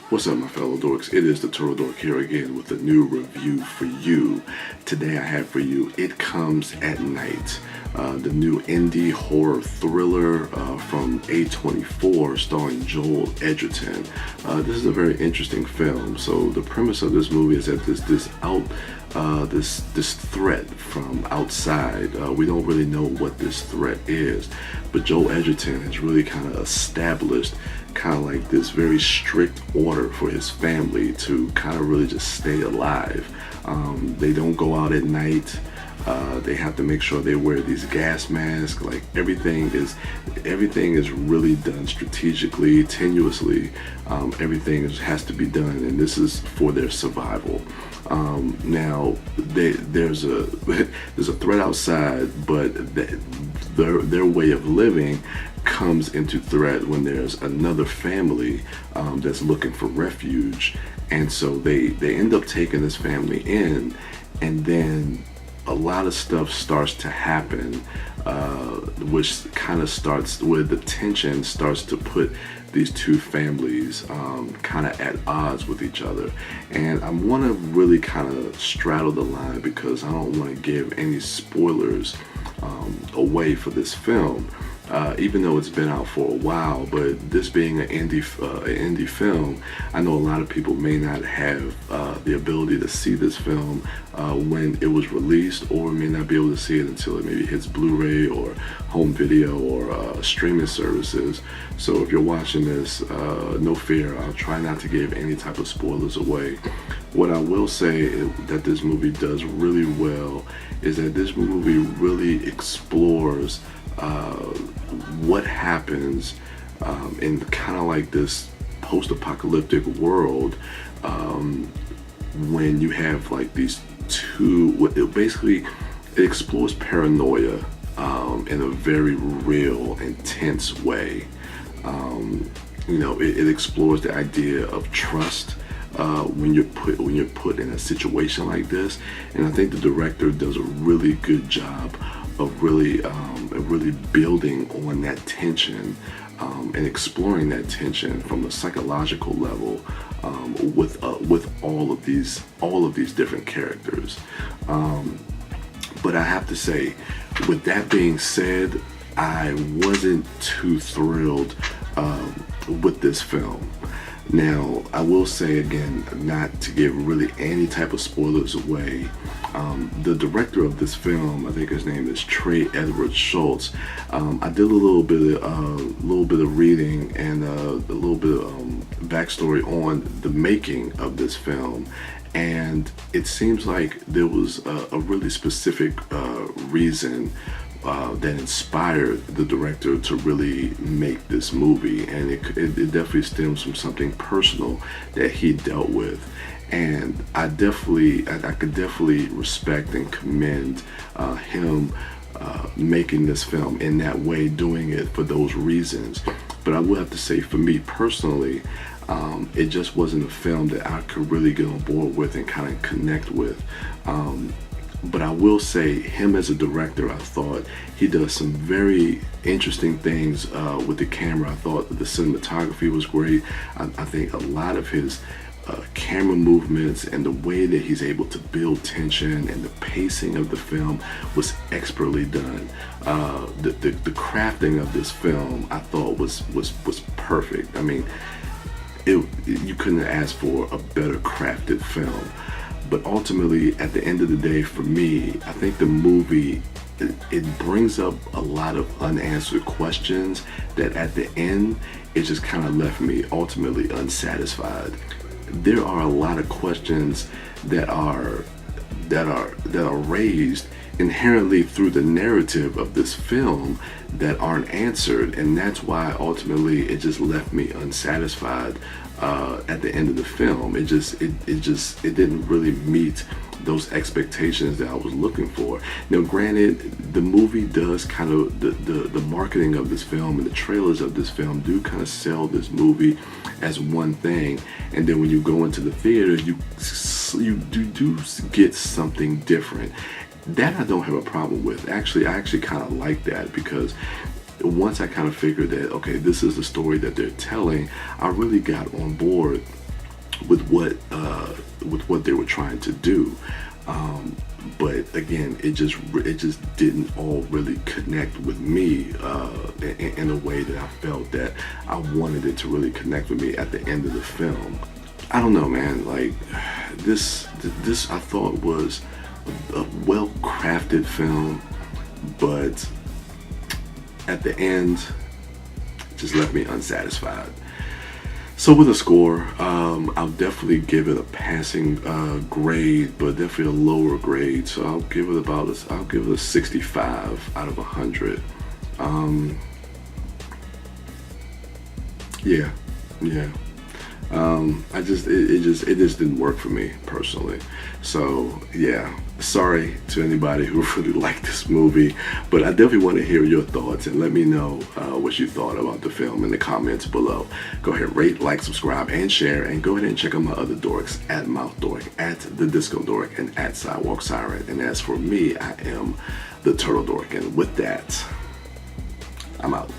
What's up, my fellow dorks? It is the Turtle Dork here again with a new review for you. Today I have for you It Comes at Night, the new indie horror thriller from A24 starring Joel Edgerton. This is a very interesting film. So the premise of this movie is that this threat from outside. We don't really know what this threat is, but Joel Edgerton has really kind of established kind of like this very strict order for his family to kind of really just stay alive. They don't go out at night. They have to make sure they wear these gas masks. Like everything is really done strategically, tenuously. Everything has to be done, and this is for their survival. Now there's a threat outside, but their way of living comes into threat when there's another family that's looking for refuge, and so they end up taking this family in, and then a lot of stuff starts to happen, which kind of starts where the tension starts to put these two families kind of at odds with each other. And I want to really kind of straddle the line because I don't want to give any spoilers away for this film. Even though it's been out for a while, but this being an indie film, I know a lot of people may not have the ability to see this film when it was released, or may not be able to see it until it maybe hits Blu-ray or home video or streaming services. So if you're watching this, no fear, I'll try not to give any type of spoilers away. What I will say that this movie does really well is that this movie really explores what happens in kind of like this post-apocalyptic world when you have like these two. It explores paranoia in a very real, intense way. It explores the idea of trust when you're put in a situation like this, and I think the director does a really good job of really building on that tension and exploring that tension from a psychological level with all of these different characters. But I have to say, with that being said, I wasn't too thrilled with this film. Now, I will say again, not to give really any type of spoilers away, the director of this film, I think his name is Trey Edward Schultz. I did a little bit of reading and a little bit of backstory on the making of this film, and it seems like there was a really specific reason that inspired the director to really make this movie, and it definitely stems from something personal that he dealt with. And I could definitely respect and commend him making this film in that way, doing it for those reasons. But I will have to say, for me personally, it just wasn't a film that I could really get on board with and kind of connect with. But I will say, him as a director, I thought he does some very interesting things with the camera. I thought the cinematography was great. I think a lot of his camera movements and the way that he's able to build tension and the pacing of the film was expertly done. The crafting of this film, I thought was perfect. I mean, you couldn't ask for a better crafted film. But ultimately, at the end of the day, for me, I think the movie, it brings up a lot of unanswered questions that at the end, it just kind of left me ultimately unsatisfied. There are a lot of questions that are raised inherently through the narrative of this film that aren't answered, and that's why ultimately it just left me unsatisfied at the end of the film. It didn't really meet those expectations that I was looking for. Now, granted, the movie does kind of the marketing of this film and the trailers of this film do kind of sell this movie as one thing, and then when you go into the theater, you do get something different. That I don't have a problem with. Actually, I kind of like that, because once I kind of figured that, okay, this is the story that they're telling, I really got on board with what they were trying to do. But again, it just didn't all really connect with me in a way that I felt that I wanted it to really connect with me at the end of the film. I don't know, man. Like this I thought was a well-crafted film, but at the end, it just left me unsatisfied. So with a score, I'll definitely give it a passing grade, but definitely a lower grade. So I'll give it a 65 out of 100. Yeah, yeah. It just didn't work for me personally. So yeah, sorry to anybody who really liked this movie, but I definitely want to hear your thoughts and let me know what you thought about the film in the comments below. Go ahead, rate, like, subscribe, and share, and go ahead and check out my other dorks at MouthDork, at TheDiscoDork, and at Sidewalk Siren. And as for me, I am the Turtle Dork, and with that, I'm out.